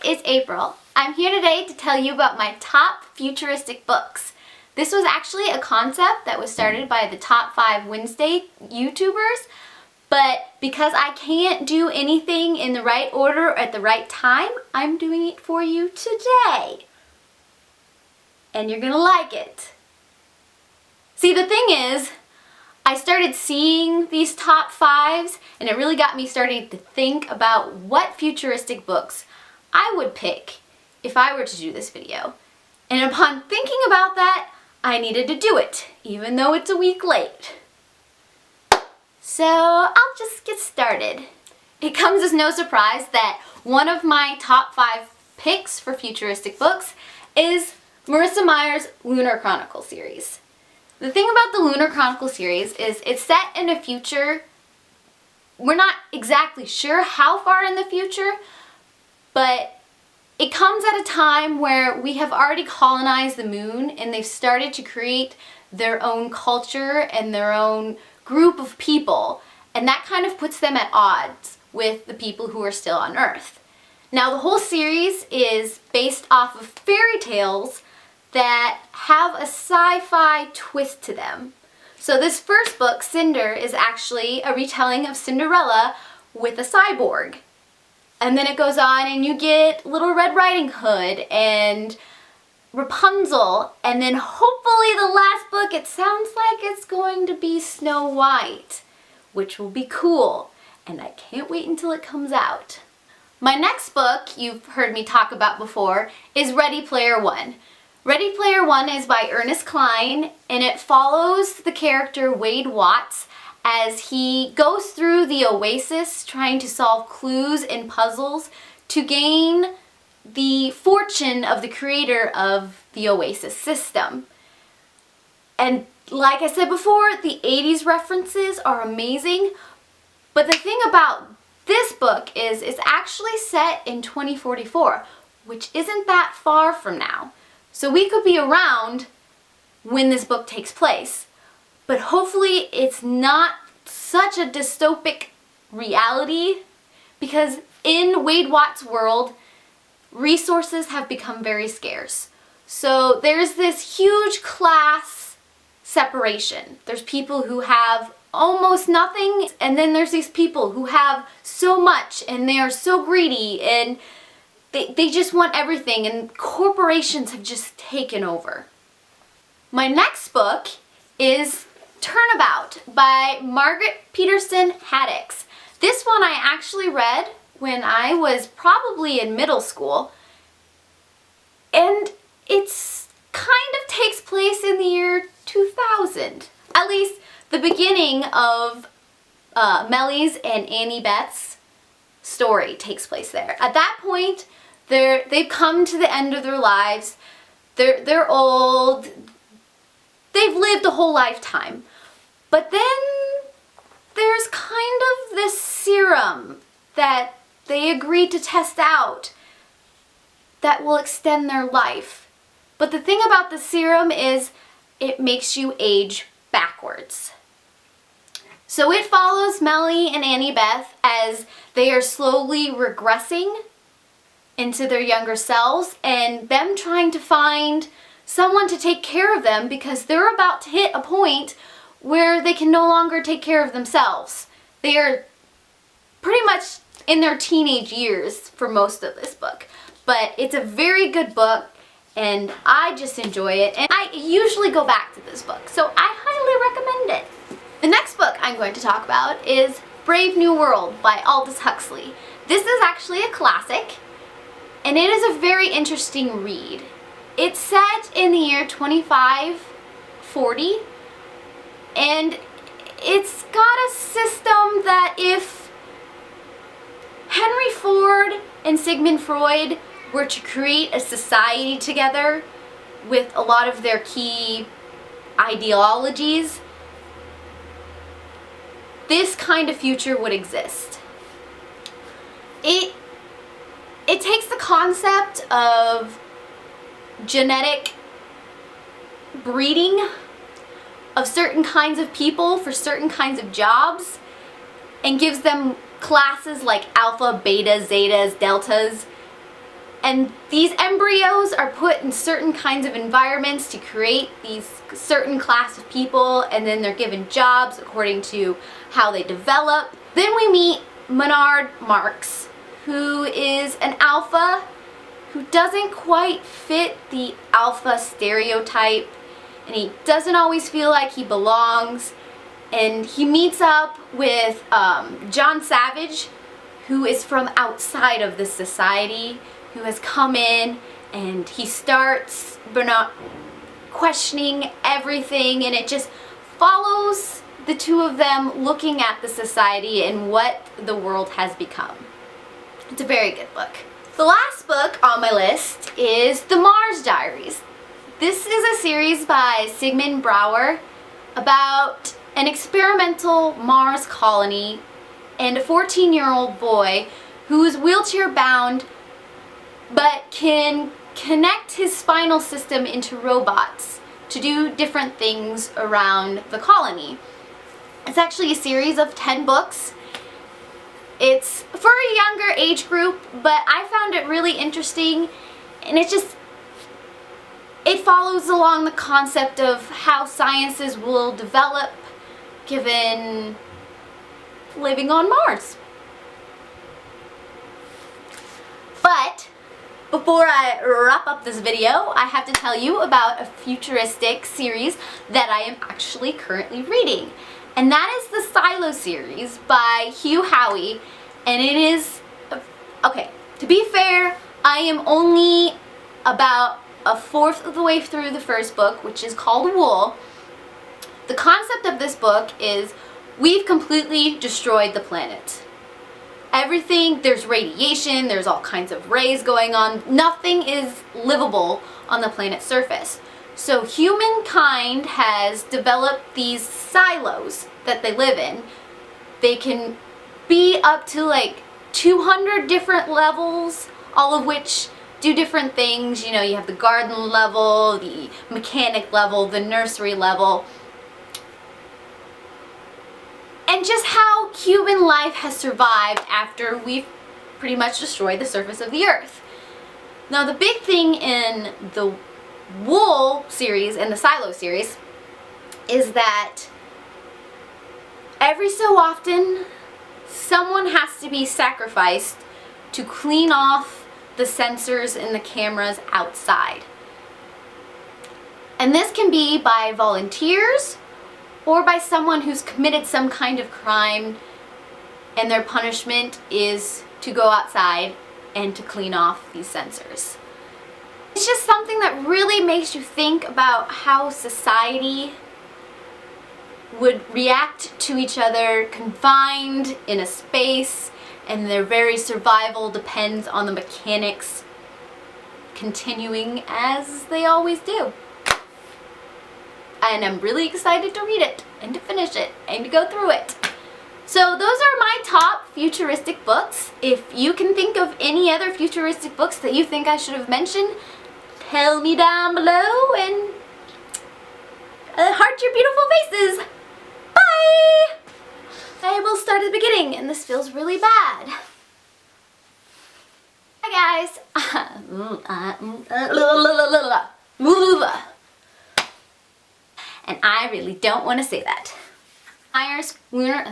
is April. I'm here today to tell you about my top futuristic books. This was actually a concept that was started by the Top 5 Wednesday YouTubers, but because I can't do anything in the right order at the right time, I'm doing it for you today. And you're gonna like it. See, the thing is, I started seeing these top 5s and it really got me starting to think about what futuristic books I would pick if I were to do this video. And upon thinking about that, I needed to do it, even though it's a week late. So I'll just get started. It comes as no surprise that one of my top 5 picks for futuristic books is Marissa Meyer's Lunar Chronicles series. The thing about the Lunar Chronicles series is it's set in a future. We're not exactly sure how far in the future, but it comes at a time where we have already colonized the moon and they've started to create their own culture and their own group of people, and that kind of puts them at odds with the people who are still on Earth. Now, the whole series is based off of fairy tales that have a sci-fi twist to them. So this first book, Cinder, is actually a retelling of Cinderella with a cyborg. And then it goes on and you get Little Red Riding Hood and Rapunzel, and then hopefully the last book, it sounds like it's going to be Snow White, which will be cool, and I can't wait until it comes out. My next book you've heard me talk about before is Ready Player One. Ready Player One is by Ernest Cline, and it follows the character Wade Watts as he goes through the Oasis trying to solve clues and puzzles to gain the fortune of the creator of the Oasis system. And like I said before, the 80s references are amazing, but the thing about this book is it's actually set in 2044, which isn't that far from now. So we could be around when this book takes place, but hopefully it's not such a dystopic reality, because in Wade Watts' world, resources have become very scarce. So there's this huge class separation. There's people who have almost nothing, and then there's these people who have so much and they are so greedy and they just want everything, and corporations have just taken over. My next book is Turnabout by Margaret Peterson Haddix. This one I actually read when I was probably in middle school, and it's kind of takes place in the year 2000. At least the beginning of Mellie's and Annie Beth's story takes place there. At that point, they've come to the end of their lives. They're old. They've lived a whole lifetime. But then there's kind of this serum that they agreed to test out that will extend their life. But the thing about the serum is it makes you age backwards. So it follows Mellie and Annie Beth as they are slowly regressing into their younger selves, and them trying to find someone to take care of them because they're about to hit a point where they can no longer take care of themselves. They are pretty much in their teenage years for most of this book. But it's a very good book and I just enjoy it, and I usually go back to this book, so I highly recommend it. The next book I'm going to talk about is Brave New World by Aldous Huxley. This is actually a classic, and it is a very interesting read. It's set in the year 2540, and it's got a system that if Henry Ford and Sigmund Freud were to create a society together with a lot of their key ideologies, this kind of future would exist. It takes the concept of genetic breeding of certain kinds of people for certain kinds of jobs and gives them classes like alpha, beta, zetas, deltas, And these embryos are put in certain kinds of environments to create these certain class of people, and then they're given jobs according to how they develop. Then we meet Maynard Marks, who is an alpha who doesn't quite fit the alpha stereotype, and he doesn't always feel like he belongs. And he meets up with John Savage, who is from outside of this society, who has come in, and he starts questioning everything, and it just follows the two of them looking at the society and what the world has become. It's a very good book. The last book on my list is The Mars Diaries. This is a series by Sigmund Brouwer about an experimental Mars colony and a 14-year-old boy who is wheelchair bound but can connect his spinal system into robots to do different things around the colony. It's actually a series of 10 books. It's for a younger age group, but I found it really interesting, and it follows along the concept of how sciences will develop given living on Mars. But before I wrap up this video, I have to tell you about a futuristic series that I am actually currently reading. And that is the Silo series by Hugh Howey. And it is, okay, to be fair, I am only about a fourth of the way through the first book, which is called Wool. The concept of this book is we've completely destroyed the planet. Everything, there's radiation, there's all kinds of rays going on. Nothing is livable on the planet's surface. So humankind has developed these silos that they live in. They can be up to like 200 different levels, all of which do different things. You know, you have the garden level, the mechanic level, the nursery level. And just how human life has survived after we've pretty much destroyed the surface of the earth. Now the big thing in the Wool series and the Silo series is that every so often someone has to be sacrificed to clean off the sensors and the cameras outside. And this can be by volunteers or by someone who's committed some kind of crime, and their punishment is to go outside and to clean off these sensors. It's just something that really makes you think about how society would react to each other confined in a space, and their very survival depends on the mechanics continuing as they always do. And I'm really excited to read it and to finish it and to go through it. So those are my top futuristic books. If you can think of any other futuristic books that you think I should have mentioned, tell me down below, and heart your beautiful faces. Bye! I will start at the beginning, and this feels really bad. Hi guys. And I really don't want to say that. Meyer's Lunar...